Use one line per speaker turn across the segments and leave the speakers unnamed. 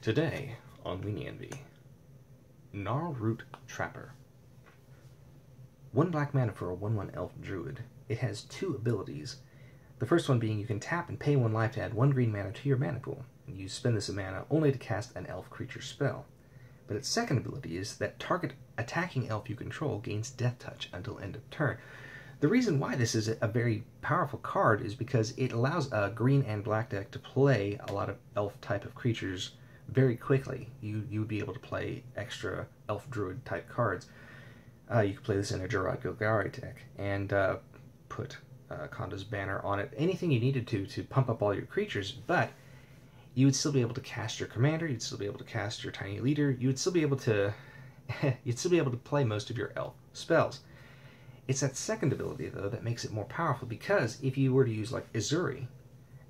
Today on Weenie Envy, Gnarlroot Trapper. 1 black mana for a 1/1 elf druid. It has 2 abilities. The first one being you can tap and pay 1 life to add 1 green mana to your mana pool. And you spend this mana only to cast an elf creature spell. But its second ability is that target attacking elf you control gains Death Touch until end of turn. The reason why this is a very powerful card is because it allows a green and black deck to play a lot of elf type of creatures very quickly. You would be able to play extra elf druid type cards. You could play this in a Gerard Golgari deck and put Konda's Banner on it. Anything you needed to pump up all your creatures, but you would still be able to cast your commander. You'd still be able to cast your tiny leader. You would still be able to play most of your elf spells. It's that second ability though that makes it more powerful, because if you were to use like Izuri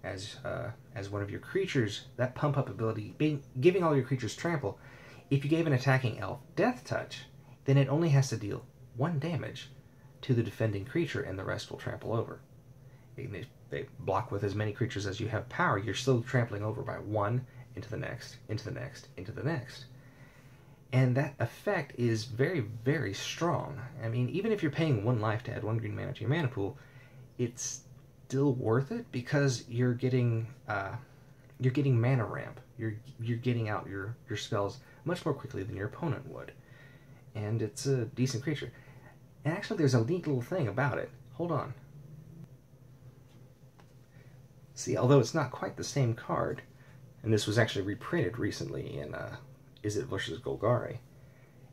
as one of your creatures, that pump up ability, giving all your creatures trample, if you gave an attacking elf Death Touch, then it only has to deal 1 damage to the defending creature and the rest will trample over. And if they block with as many creatures as you have power, you're still trampling over by 1 into the next, into the next, into the next. And that effect is very, very strong. I mean, even if you're paying 1 life to add 1 green mana to your mana pool, it's still worth it because you're getting mana ramp. You're getting out your spells much more quickly than your opponent would. And it's a decent creature. And actually there's a neat little thing about it. Hold on. See, although it's not quite the same card, and this was actually reprinted recently in Is It vs. Golgari,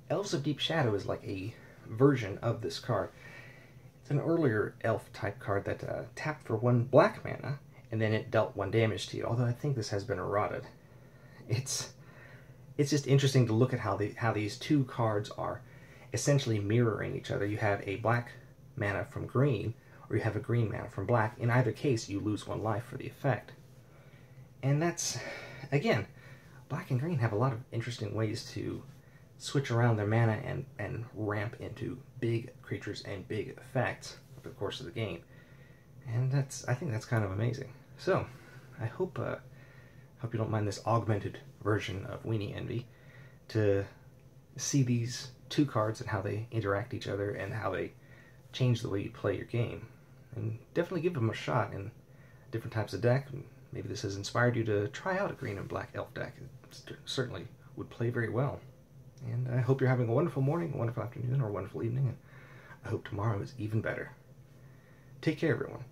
Elves of Deep Shadow is like a version of this card. It's an earlier elf type card that tapped for 1 black mana, and then it dealt 1 damage to you, although I think this has been eroded. It's just interesting to look at how these 2 cards are essentially mirroring each other. You have a black mana from green, or you have a green mana from black. In either case, you lose 1 life for the effect. And that's, again, black and green have a lot of interesting ways to switch around their mana and ramp into big creatures and big effects over the course of the game. And I think that's kind of amazing. So, I hope you don't mind this augmented version of Weenie Envy, to see these 2 cards and how they interact each other and how they change the way you play your game. And definitely give them a shot in different types of deck. Maybe this has inspired you to try out a green and black elf deck. It certainly would play very well. And I hope you're having a wonderful morning, a wonderful afternoon, or a wonderful evening, and I hope tomorrow is even better. Take care, everyone.